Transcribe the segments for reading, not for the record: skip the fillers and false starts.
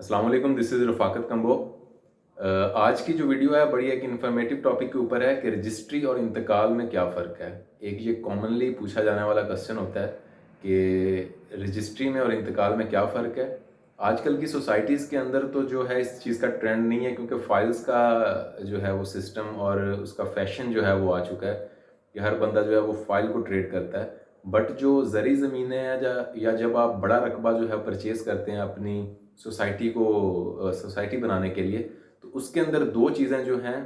अस्सलाम वालेकुम, this is Rafaqat combo. आज की जो वीडियो है बड़ी एक इन्फॉर्मेटिव टॉपिक के ऊपर है कि रजिस्ट्री और इंतकाल में क्या फ़र्क है। एक ये कॉमनली पूछा जाने वाला क्वेश्चन होता है कि रजिस्ट्री में और इंतकाल में क्या फ़र्क है। आजकल की सोसाइटीज़ के अंदर तो जो है इस चीज़ का ट्रेंड नहीं है, क्योंकि फ़ाइल्स का जो है वो सिस्टम और उसका फ़ैशन जो है वो आ चुका है कि हर बंदा जो है वो फ़ाइल को ट्रेड करता है। बट जो ज़री ज़मीनें हैं या जब आप बड़ा रकबा जो है परचेज़ करते हैं अपनी सोसाइटी को सोसाइटी बनाने के लिए, तो उसके अंदर 2 चीज़ें जो हैं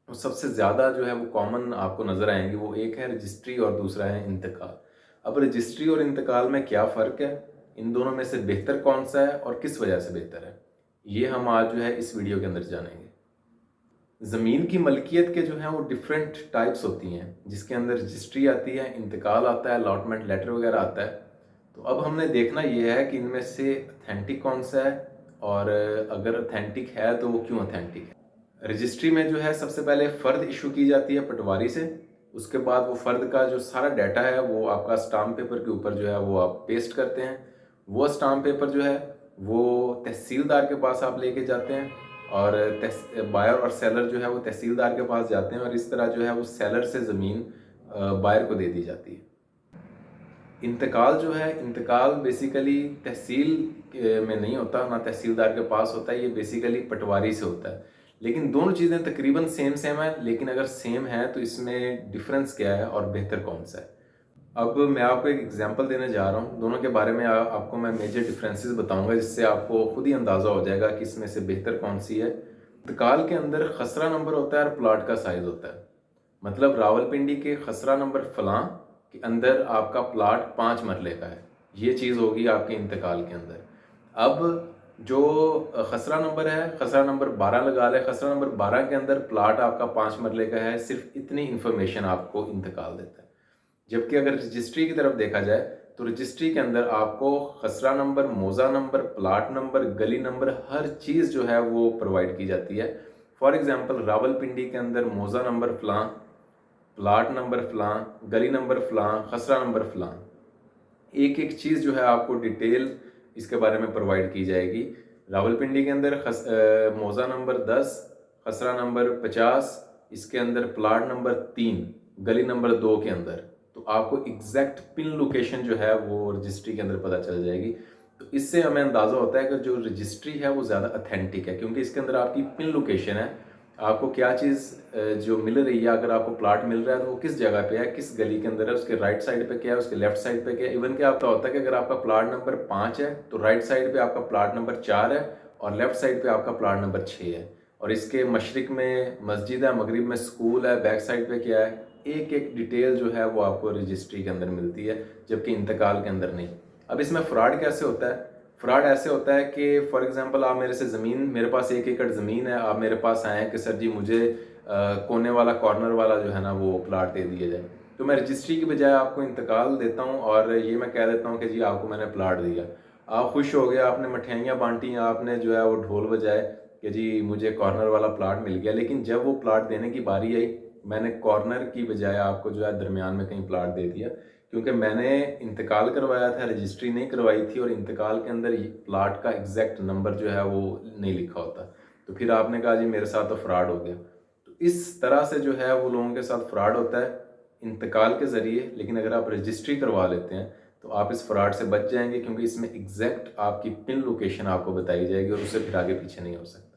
वो सबसे ज़्यादा जो है वो कॉमन आपको नज़र आएँगी। वो एक है रजिस्ट्री और दूसरा है इंतकाल। अब रजिस्ट्री और इंतकाल में क्या फ़र्क है? इन दोनों में से बेहतर कौन-सा है और किस वजह से बेहतर है? ये हम आज जो है इस वीडियो के अंदर जानेंगे। ज़मीन की मलकियत के जो हैं वो डिफरेंट टाइप्स होती हैं, जिसके अंदर रजिस्ट्री आती है, इंतकाल आता है, अलॉटमेंट लेटर वगैरह आता है। तो अब हमने देखना ये है कि इनमें से ऑथेंटिक कौन-सा है और अगर ऑथेंटिक है तो वो क्यों ऑथेंटिक है। रजिस्ट्री में जो है सबसे पहले फ़र्द इशू की जाती है पटवारी से। उसके बाद वो फ़र्द का जो सारा डाटा है वो आपका स्टाम्प पेपर के ऊपर जो है वो आप पेस्ट करते हैं। वो स्टाम्प पेपर जो है वो तहसीलदार के पास आप लेके जाते हैं और बायर और सेलर जो है वो तहसीलदार के पास जाते हैं और इस तरह जो है वो सेलर से ज़मीन बायर को दे दी जाती है। इंतकाल जो है, इंतकाल बेसिकली तहसील में नहीं होता, ना तहसीलदार के पास होता है, ये बेसिकली पटवारी से होता है। लेकिन दोनों चीज़ें तकरीबन सेम सेम है, लेकिन अगर सेम है तो इसमें डिफरेंस क्या है और बेहतर कौन सा है। अब मैं आपको एक एग्जांपल देने जा रहा हूँ, दोनों के बारे में आपको मैं मेजर डिफरेंसेस बताऊंगा, जिससे आपको खुद ही अंदाज़ा हो जाएगा कि इसमें से बेहतर कौन सी है। इंतकाल के अंदर खसरा नंबर होता है और प्लाट का साइज़ होता है। मतलब रावलपिंडी के खसरा नंबर फलां के अंदर आपका प्लाट 5 मरले का है। ये चीज़ होगी आपके इंतकाल के अंदर। अब जो खसरा नंबर है, खसरा नंबर 12 लगा लें, खसरा नंबर 12 के अंदर प्लाट आपका 5 मरले का है। सिर्फ इतनी इन्फॉर्मेशन आपको इंतकाल देता है। जबकि अगर रजिस्ट्री की तरफ देखा जाए तो रजिस्ट्री के अंदर आपको खसरा नंबर, मौजा नंबर, प्लाट नंबर, गली नंबर, हर चीज़ जो है वो प्रोवाइड की जाती है। फॉर एग्जांपल रावलपिंडी के अंदर मौजा नंबर फलां, प्लाट नंबर फलां, गली नंबर फलां, खसरा नंबर फलां, एक एक चीज़ जो है आपको डिटेल इसके बारे में प्रोवाइड की जाएगी। रावलपिंडी के अंदर मौजा नंबर 10, खसरा नंबर 50, इसके अंदर प्लाट नंबर 3, गली नंबर 2 के अंदर। तो आपको एग्जैक्ट पिन लोकेशन जो है वो रजिस्ट्री के अंदर पता चल जाएगी। तो इससे हमें अंदाज़ा होता है कि जो रजिस्ट्री है वो ज़्यादा अथेंटिक है, क्योंकि इसके अंदर आपकी पिन लोकेशन है। आपको क्या चीज़ जो मिल रही है, अगर आपको प्लाट मिल रहा है तो वो किस जगह पे है, किस गली के अंदर है, उसके राइट साइड पे क्या है, उसके लेफ्ट साइड पे क्या है। इवन क्या आपका होता है कि अगर आपका प्लाट नंबर 5 है तो राइट साइड पे आपका प्लाट नंबर 4 है और लेफ्ट साइड पे आपका प्लाट नंबर 6 है। और इसके मशरिक में मस्जिद है, मगरिब में स्कूल है, बैक साइड पे क्या है, एक एक डिटेल जो है वो आपको रजिस्ट्री के अंदर मिलती है, जबकि इंतकाल के अंदर नहीं। अब इसमें फ्रॉड कैसे होता है? फ्रॉड ऐसे होता है कि फॉर एग्जांपल आप मेरे से ज़मीन, मेरे पास 1 एकड़ ज़मीन है, आप मेरे पास आए हैं कि सर जी मुझे कोने वाला, कॉर्नर वाला जो है ना वो प्लाट दे दिया जाए। तो मैं रजिस्ट्री की बजाय आपको इंतकाल देता हूँ और ये मैं कह देता हूँ कि जी आपको मैंने प्लाट दिया। आप खुश हो गए, आपने मठियाइयाँ बाँटी, आपने जो है वो ढोल बजाए कि जी मुझे कॉर्नर वाला प्लाट मिल गया। लेकिन जब वो प्लाट देने की बारी आई, मैंने कॉर्नर की बजाय आपको जो है दरमियान में कहीं प्लाट दे दिया, क्योंकि मैंने इंतकाल करवाया था, रजिस्ट्री नहीं करवाई थी और इंतकाल के अंदर ये प्लाट का एग्जैक्ट नंबर जो है वो नहीं लिखा होता। तो फिर आपने कहा जी मेरे साथ तो फ्रॉड हो गया। तो इस तरह से जो है वो लोगों के साथ फ्रॉड होता है इंतकाल के ज़रिए। लेकिन अगर आप रजिस्ट्री करवा लेते हैं तो आप इस फ्रॉड से बच जाएंगे, क्योंकि इसमें एग्जैक्ट आपकी पिन लोकेशन आपको बताई जाएगी और उससे फिर आगे पीछे नहीं हो सकता।